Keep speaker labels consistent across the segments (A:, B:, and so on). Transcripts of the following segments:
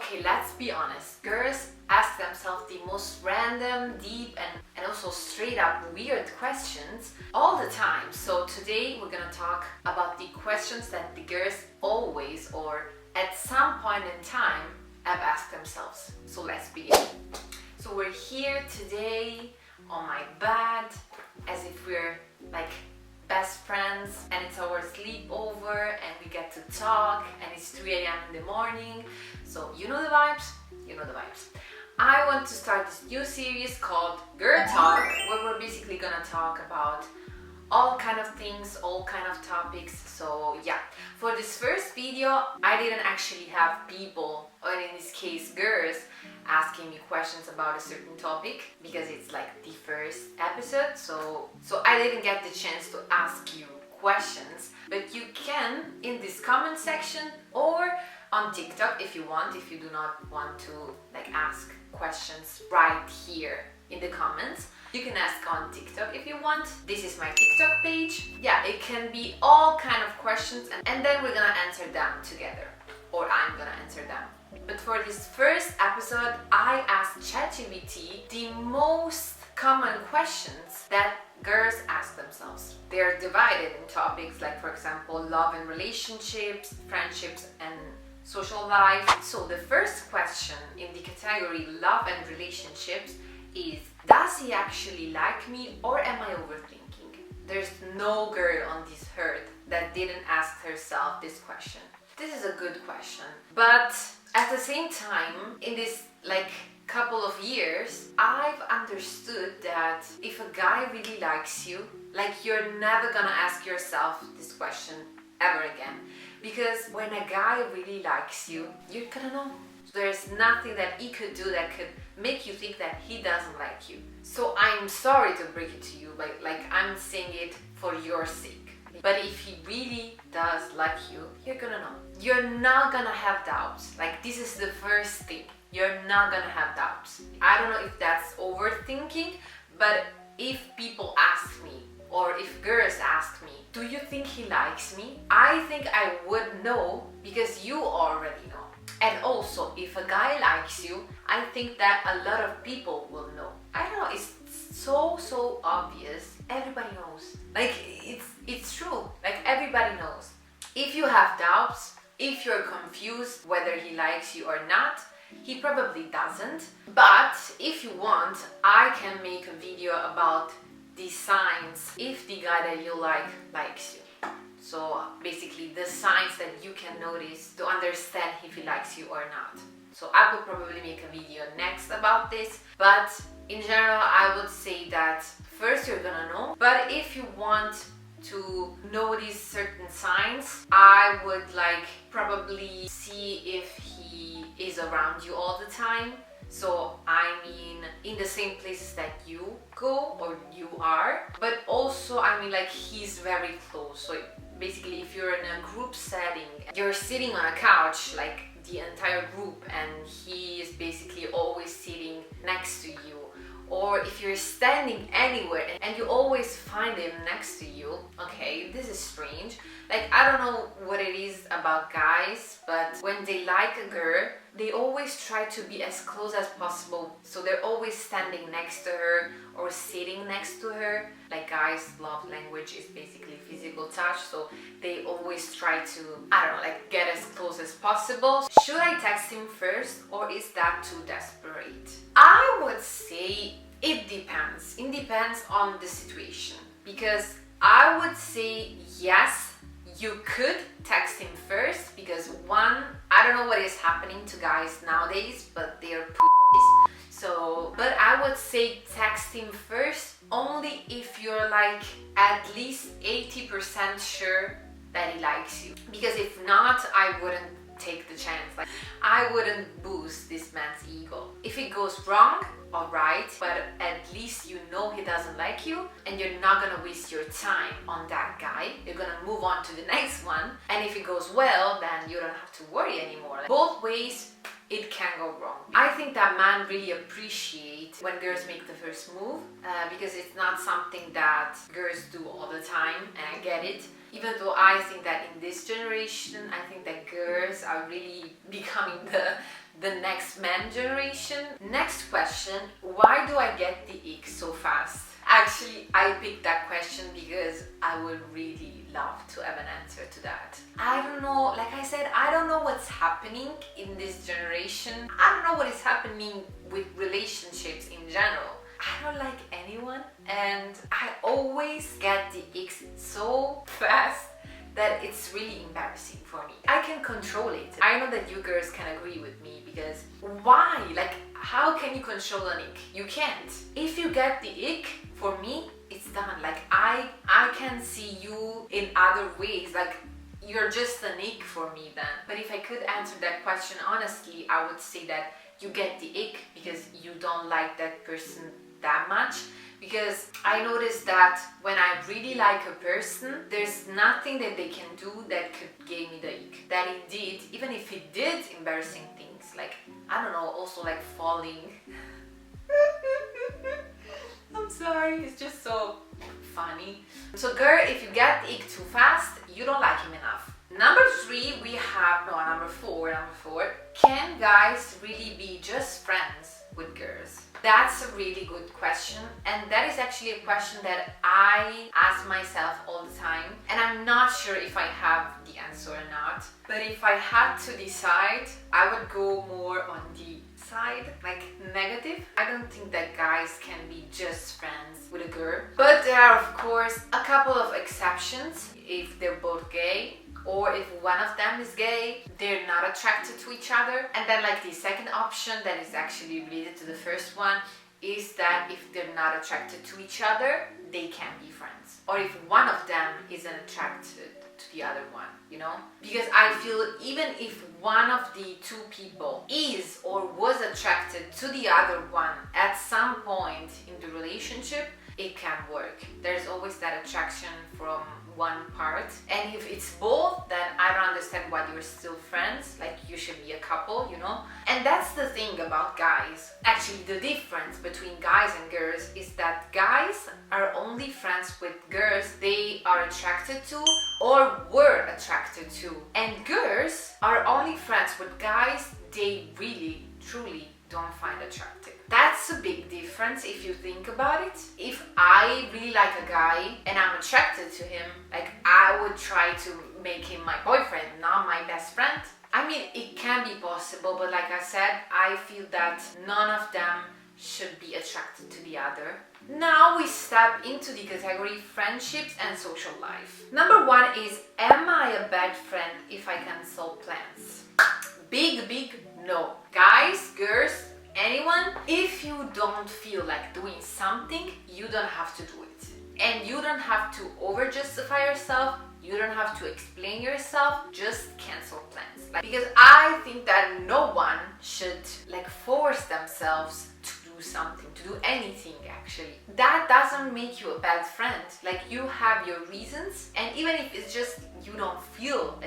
A: Okay, let's be honest. Girls ask themselves the most random, deep, and also straight up weird questions all the time. So today we're gonna talk about the questions that the girls always or at some point in time have asked themselves. So let's begin. So we're here today on my bed as if we're like best friends and it's our sleepover and we get to talk and it's 3 a.m. in the morning. So you know the vibes? You know the vibes. I want to start this new series called Girl Talk, where we're basically gonna talk about all kind of things, all kind of topics. So yeah, for this first video I didn't actually have people, or in this case girls, asking me questions about a certain topic because it's like the first episode, so I didn't get the chance to ask you questions, but you can in this comment section or on TikTok if you want, if you do not want to like ask questions right here in the comments. You can ask on TikTok if you want. This is my TikTok page. Yeah, it can be all kind of questions and then we're gonna answer them together, or I'm gonna answer them. But for this first episode, I asked ChatGPT the most common questions that girls ask themselves. They're divided in topics like, for example, love and relationships, friendships and social life. So the first question in the category love and relationships is, does he actually like me or am I overthinking? There's no girl on this earth that didn't ask herself this question. This is a good question, but at the same time, in this like couple of years, I've understood that if a guy really likes you, like you're never gonna ask yourself this question ever again. Because when a guy really likes you, you're gonna know. There's nothing that he could do that could make you think that he doesn't like you. So I'm sorry to break it to you, like I'm saying it for your sake. But if he really does like you, you're gonna know. You're not gonna have doubts. Like this is the first thing. You're not gonna have doubts. I don't know if that's overthinking, but if people ask me, or if girls ask me, do you think he likes me? I think I would know because you already know. And also, if a guy likes you, I think that a lot of people will know. I don't know, it's so obvious. Everybody knows. Like, it's true. Like, everybody knows. If you have doubts, if you're confused whether he likes you or not, he probably doesn't. But if you want, I can make a video about the signs if the guy that you like likes you. So basically the signs that you can notice to understand if he likes you or not. So I will probably make a video next about this, but in general I would say that first you're gonna know, but if you want to notice certain signs, I would like probably see if he is around you all the time. So I mean in the same places that you go or you are, but also I mean like he's very close. So basically if you're in a group setting, you're sitting on a couch like the entire group and he is basically always sitting next to you, or if you're standing anywhere and you always find him next to you, okay, this is strange. Like I don't know what it is about guys, but when they like a girl, they always try to be as close as possible. So they're always standing next to her or sitting next to her. Like guys' love language is basically physical touch, so they always try to, I don't know, like get as close as possible. Should I text him first or is that too desperate? I would say it depends. It depends on the situation. Because I would say yes, you could text him first because one, I don't know what is happening to guys nowadays, but they're p***s. So, but I would say text him first only if you're like at least 80% sure that he likes you. Because if not, I wouldn't take the chance. Like I wouldn't boost this man's ego. If it goes wrong, alright, but at least you know he doesn't like you and you're not gonna waste your time on that guy. You're gonna move on to the next one, and if it goes well, then you don't have to worry anymore. Like, both ways it can go wrong. I think that men really appreciate when girls make the first move because it's not something that girls do all the time, and I get it. Even though I think that in this generation, I think that girls are really becoming the next man generation. Next question, why do I get the ick so fast? Actually, I picked that question because I would really love to have an answer to that. I don't know, like I said, I don't know what's happening in this generation. I don't know what is happening with relationships in general. I don't like anyone, and I always get the icks so fast that it's really embarrassing for me. I can control it. I know that you girls can agree with me, because why? Like, how can you control an ick? You can't. If you get the ick, for me, it's done. Like, I can see you in other ways. Like, you're just an ick for me then. But if I could answer that question honestly, I would say that you get the ick because you don't like that person that much. Because I noticed that when I really like a person, there's nothing that they can do that could give me the ick. That indeed, even if he did embarrassing things, like, I don't know, also like falling. I'm sorry, it's just so funny. So girl, if you get the ick too fast, you don't like him enough. Number four. Can guys really be just friends with girls? That's a really good question, and that is actually a question that I ask myself all the time, and I'm not sure if I have the answer or not. But if I had to decide, I would go more on the side, like negative. I don't think that guys can be just friends with a girl, but there are of course a couple of exceptions. If they're both gay, or if one of them is gay, they're not attracted to each other. And then like the second option that is actually related to the first one is that if they're not attracted to each other, they can be friends. Or if one of them isn't attracted to the other one, you know? Because I feel even if one of the two people is or was attracted to the other one at some point in the relationship, it can work. There's always that attraction from one part, and if it's both, then I don't understand why you're still friends. Like, you should be a couple, you know? And that's the thing about guys. Actually, the difference between guys and girls is that guys are only friends with girls they are attracted to or were attracted to, and girls are only friends with guys they really, truly don't find attractive. That's a big difference if you think about it. If I really like a guy and I'm attracted to him, like, I would try to make him my boyfriend, not my best friend. I mean, it can be possible, but like I said, I feel that none of them should be attracted to the other. Now we step into the category friendships and social life. Number one is, am I a bad friend if I cancel plans? Big no. Guys, girls, anyone, if you don't feel like doing something, you don't have to do it. And you don't have to over-justify yourself, you don't have to explain yourself, just cancel plans. Because I think that no one should like force themselves to do something, to do anything actually. That doesn't make you a bad friend. Like, you have your reasons, and even if it's just you don't feel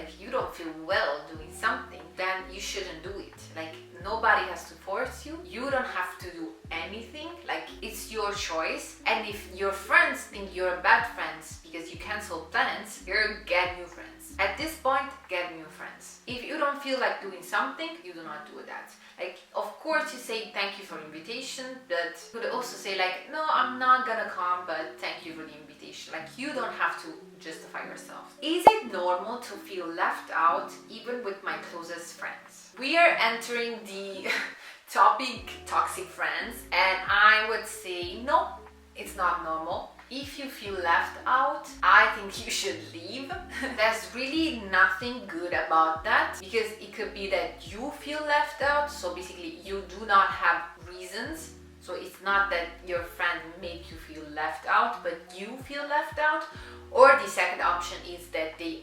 A: well doing something, then you shouldn't do it. Like, nobody has to force you. You don't have to do anything. Like, it's your choice. And if your friends think you're bad friends because you cancel plans, get new friends. At this point, get new friends. If you don't feel like doing something, you do not do that. Like, of course you say thank you for the invitation, but you could also say like, no, I'm not gonna come, but thank you for the invitation. Like, you don't have to justify yourself. Is it normal to feel left out even with my closest friends? We are entering the topic toxic friends, and I would say no, it's not normal. If you feel left out, I think you should leave. There's really nothing good about that, because it could be that you feel left out, so basically you do not have reasons. So it's not that your friend made you feel left out, but you feel left out. Or the second option is that they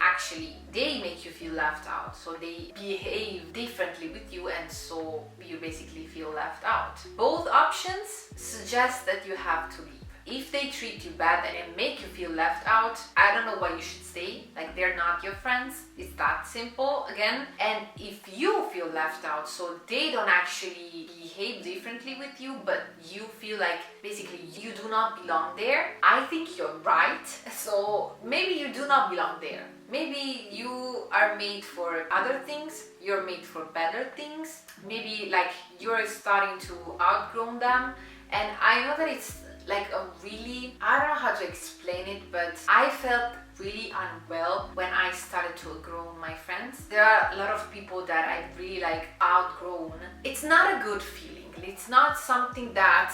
A: make you feel left out, so they behave differently with you, and so you basically feel left out. Both options suggest that you have to leave. if they treat you bad and make you feel left out, I don't know what you should say. Like, they're not your friends. It's that simple again. And if you feel left out, so they don't actually behave differently with you, but you feel like basically you do not belong there, I think you're right. So maybe you do not belong there. Maybe you are made for other things, you're made for better things. Maybe like you're starting to outgrow them. And I know that it's like a really, I don't know how to explain it, but I felt really unwell when I started to outgrow my friends. There are a lot of people that I really like outgrown. It's not a good feeling. It's not something that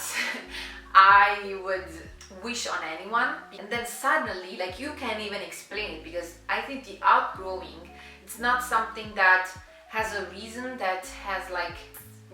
A: I would wish on anyone. And then suddenly, like, you can't even explain it, because I think the outgrowing, it's not something that has a reason, that has like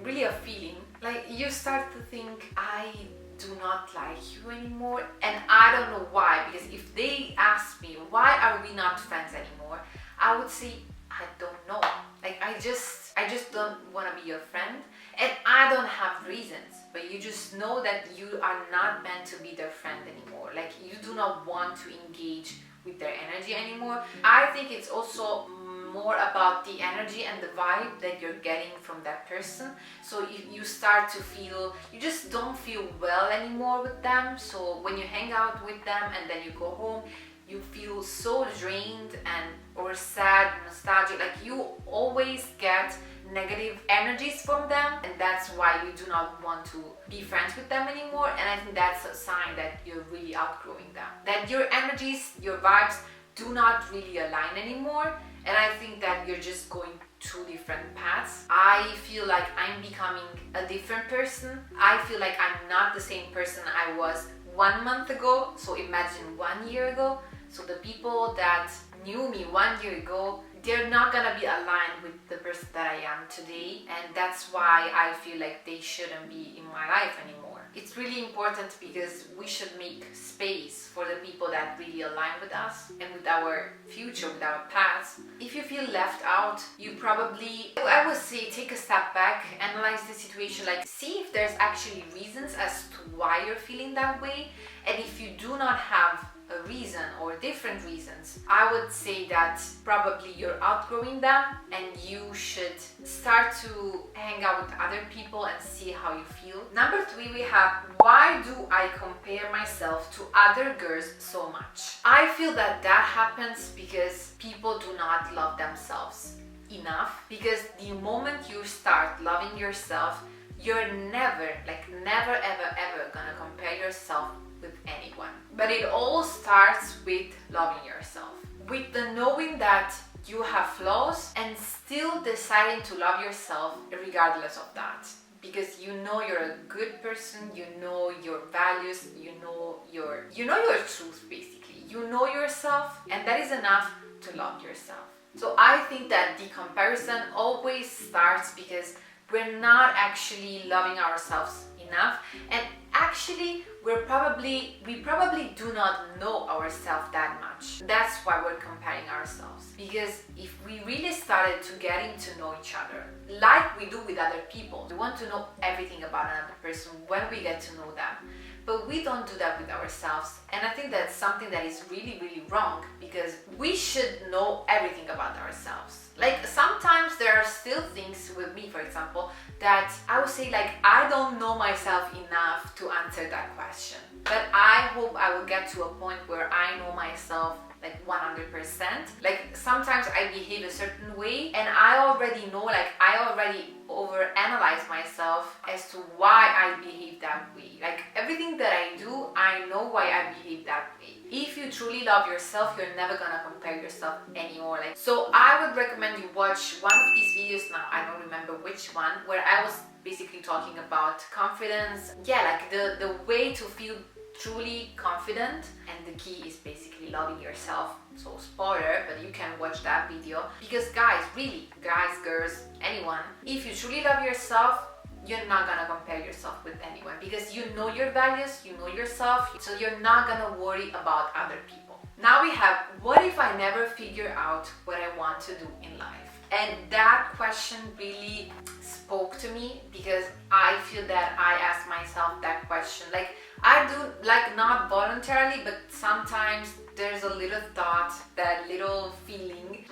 A: really a feeling. Like, you start to think, I do not like you anymore, and I don't know why, because if they ask me why are we not friends anymore, I would say I don't know. Like, I just don't want to be your friend, and I don't have reasons, but you just know that you are not meant to be their friend anymore. Like, you do not want to engage with their energy anymore. I think it's also more about the energy and the vibe that you're getting from that person. So you start to feel, you just don't feel well anymore with them. So when you hang out with them and then you go home, you feel so drained and or sad, nostalgic. Like, you always get negative energies from them, and that's why you do not want to be friends with them anymore. And I think that's a sign that you're really outgrowing them, that your energies, your vibes do not really align anymore. And I think that you're just going two different paths. I feel like I'm becoming a different person. I feel like I'm not the same person I was 1 month ago. So imagine 1 year ago. So the people that knew me 1 year ago, they're not gonna be aligned with the person that I am today. And that's why I feel like they shouldn't be in my life anymore. It's really important, because we should make space for the people that really align with us and with our future, with our paths. If you feel left out, you probably, I would say, take a step back, analyze the situation, like see if there's actually reasons as to why you're feeling that way. And if you do not have a reason or different reasons, I would say that probably you're outgrowing them, and you should start to hang out with other people and see how you feel. Number 3, we have, why do I compare myself to other girls so much? I feel that that happens because people do not love themselves enough. Because the moment you start loving yourself, you're never ever gonna compare yourself with anyone. But it all starts with loving yourself, with the knowing that you have flaws and still deciding to love yourself regardless of that. Because you know you're a good person, you know your values, you know your truth, basically. You know yourself, and that is enough to love yourself. So I think that the comparison always starts because we're not actually loving ourselves enough, and actually we probably do not know ourselves that much. That's why we're comparing ourselves. Because if we really started to getting to know each other like we do with other people, we want to know everything about another person when we get to know them. But we don't do that with ourselves, and I think that's something that is really wrong, because we should know everything about ourselves. Like, sometimes there are still things with me, for example, that I would say, like, I don't know myself enough to answer that question. But I hope I will get to a point where I know myself like 100%. Like, sometimes I behave a certain way and I already know, like, I already overanalyze myself as to why I behave that way. Like, everything that I do, I know why I behave that way. If you truly love yourself, you're never gonna compare yourself anymore. Like, so I would recommend you watch one of these videos, now I don't remember which one, where I was basically talking about confidence. Yeah, like the way to feel truly confident, and the key is basically loving yourself. So spoiler, but you can watch that video, because guys, really, guys, girls, anyone, if you truly love yourself, you're not gonna compare yourself with anyone, because you know your values, you know yourself, so you're not gonna worry about other people. Now we have, what if I never figure out what I want to do in life? And that question really spoke to me because I feel that I ask myself that question. Like I do, like not voluntarily, but sometimes there's a little thought, that little feeling.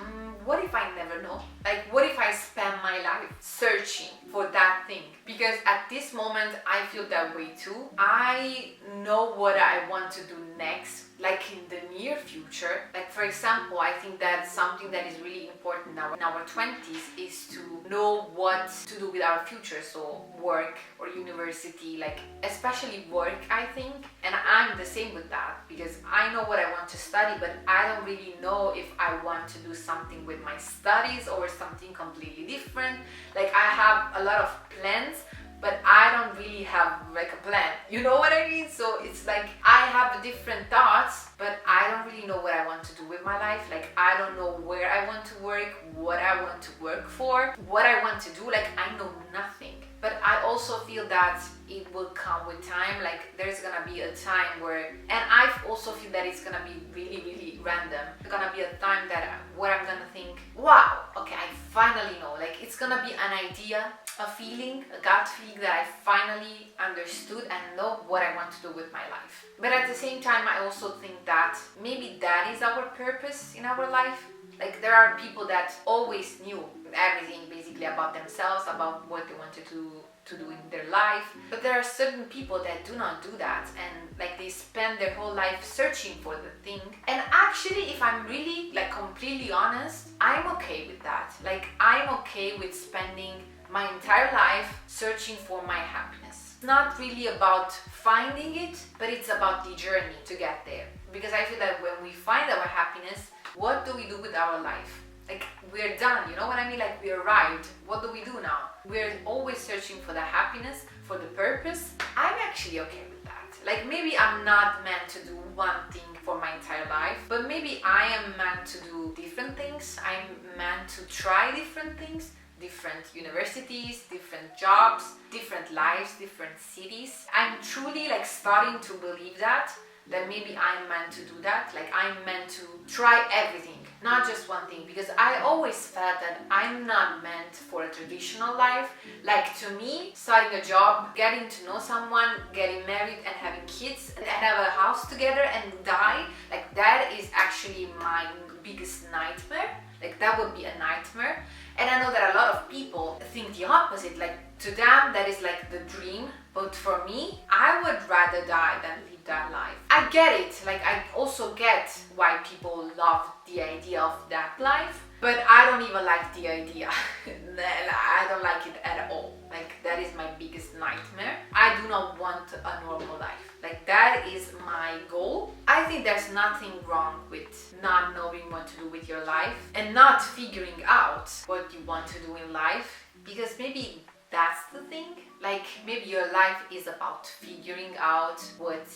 A: What if I never know? Like what if I spend my life searching for that thing? Because at this moment I feel that way too. I know what I want to do next, like in the near future. Like for example, I think that something that is really important now in our 20s is to know what to do with our future. So work or university, like especially work, I think. And I'm the same with that because I know what I want to study, but I don't really know if I want to do something with my studies or something completely different. Like I have a lot of plans, but I don't really have like a plan. You know what I mean? So it's like I have different thoughts, but I don't really know what I want to do with my life. Like I don't know where I want to work, what I want to work for, what I want to do. Like I know nothing. But I also feel that it will come with time. Like there's gonna be a time where, and I also feel that it's gonna be really, really random. It's gonna be a time that where I'm gonna think, wow, okay, I finally know. Like it's gonna be an idea, a feeling, a gut feeling that I finally understood and know what I want to do with my life. But at the same time, I also think that maybe that is our purpose in our life. Like there are people that always knew everything basically about themselves, about what they wanted to do in their life. But there are certain people that do not do that, and like they spend their whole life searching for the thing. And actually, if I'm really like completely honest, I'm okay with that. Like I'm okay with spending my entire life searching for my happiness. It's not really about finding it, but it's about the journey to get there. Because I feel that when we find our happiness, what do we do with our life? Like we're done, you know what I mean? Like we arrived. What do we do now? We're always searching for the happiness, for the purpose. I'm actually okay with that. Like maybe I'm not meant to do one thing for my entire life, but maybe I am meant to do different things. I'm meant to try different things, different universities, different jobs, different lives, different cities. I'm truly like starting to believe that maybe I'm meant to do that. Like I'm meant to try everything, not just one thing, because I always felt that I'm not meant for a traditional life. Like to me, starting a job, getting to know someone, getting married and having kids and have a house together and die, like that is actually my biggest nightmare. Like that would be a nightmare. And I know that a lot of people think the opposite. Like to them that is like the dream, but for me, I would rather die than live that life. I get it. Like I also get why people love the idea of that life, but I don't even like the idea. I don't like it at all. Like that is my biggest nightmare. I do not want a normal life. Like that is my goal. I think there's nothing wrong with not knowing what to do with your life and not figuring out what you want to do in life, because maybe that's the thing. Like maybe your life is about figuring out what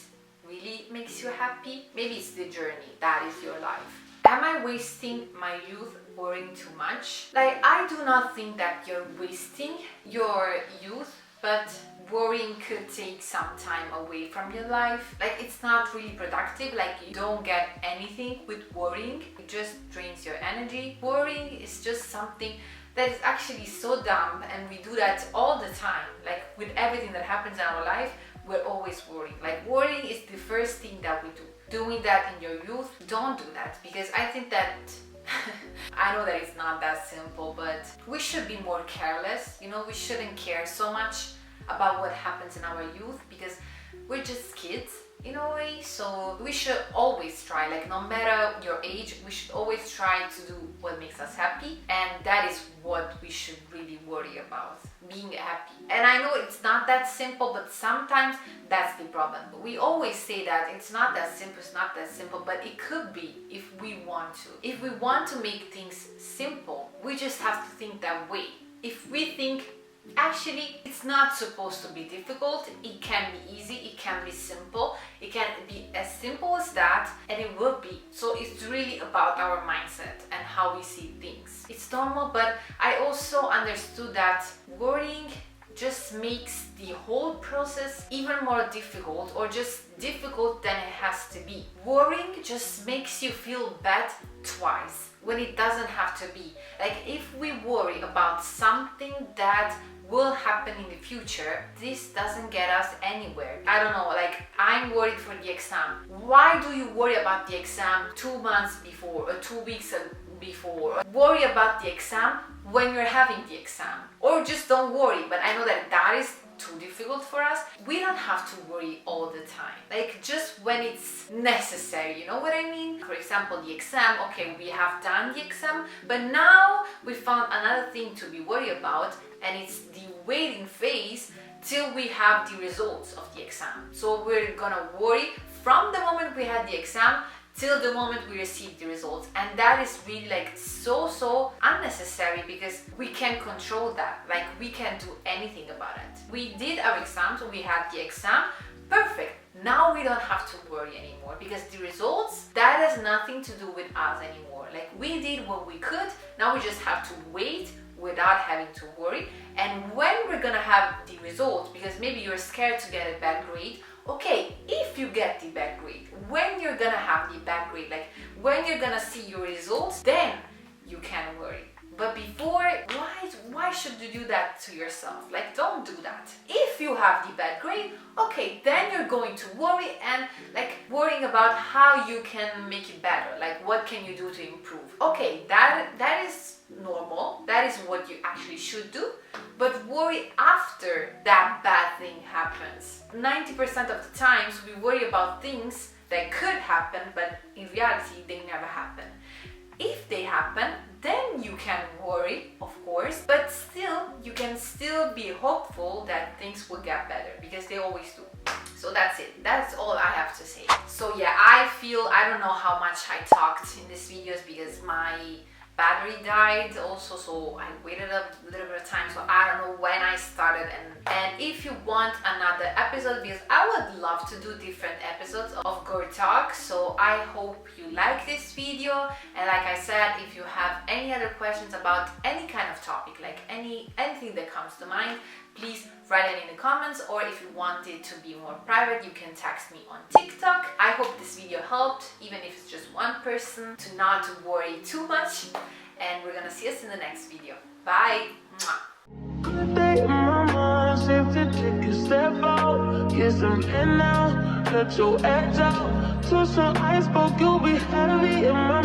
A: really makes you happy. Maybe it's the journey that is your life. Am I wasting my youth worrying too much? Like I do not think that you're wasting your youth, but worrying could take some time away from your life. Like it's not really productive. Like you don't get anything with worrying. It just drains your energy. Worrying is just something that is actually so dumb, and we do that all the time. Like with everything that happens in our life, we're always worrying. Like worrying is the first thing that we do. Doing that in your youth, don't do that, because I think that I know that it's not that simple, but we should be more careless. You know, we shouldn't care so much about what happens in our youth, because we're just kids in a way. So we should always try, like no matter your age, we should always try to do what makes us happy, and that is what we should really worry about, being happy. And I know it's not that simple, but sometimes that's the problem. We always say that it's not that simple, but it could be if we want to. If we want to make things simple, we just have to think that way. If we think actually it's not supposed to be difficult, it can be easy, it can be simple, it can be as simple as that, and it will be. So it's really about our mindset and how we see things. It's normal, but I also understood that worrying just makes the whole process even more difficult, or just difficult than it has to be. Worrying just makes you feel bad twice. when it doesn't have to be. Like if we worry about something that will happen in the future, this doesn't get us anywhere. I don't know, like I'm worried for the exam. Why do you worry about the exam 2 months before or 2 weeks before? Or worry about the exam when you're having the exam, or just don't worry. But I know that that is too difficult for us. We don't have to worry all the time, like just when it's necessary, you know what I mean? For example, the exam, okay, we have done the exam, but now we found another thing to be worried about, and it's the waiting phase till we have the results of the exam. So we're gonna worry from the moment we had the exam till the moment we receive the results, and that is really like so unnecessary, because we can't control that. Like we can't do anything about it. We did our exam, so we had the exam, perfect. Now we don't have to worry anymore, because the results, that has nothing to do with us anymore. Like we did what we could, now we just have to wait without having to worry. And when we're gonna have the results, because maybe you're scared to get a bad grade, okay, if you get the bad grade, when you're gonna have the bad grade, like when you're gonna see your results, then you can worry. But before, why should you do that to yourself? Like, don't do that. If you have the bad grade, okay, then you're going to worry, and like worrying about how you can make it better. Like, what can you do to improve? Okay, that is normal. That is what you actually should do. But worry after that bad thing happens. 90% of the times we worry about things that could happen, but in reality they never happen. If they happen, then you can worry, of course, but still, you can still be hopeful that things will get better, because they always do. So that's it. That's all I have to say. So yeah, I don't know how much I talked in these videos, because my battery died also, so I waited a little bit of time, so I don't know when I started. And if you want another episode, because I would love to do different episodes of Girl Talk, so I hope you like this video. And like I said, if you have any other questions about any kind of topic, like anything that comes to mind, please write it in the comments, or if you want it to be more private, you can text me on TikTok. I hope this video helped, even if it's just one person, to not worry too much. And we're gonna see us in the next video. Bye! Good day, mama. Safe to take a step out. Get some air now. Cut your edge out. To some iceberg, you'll be heavy in my mind.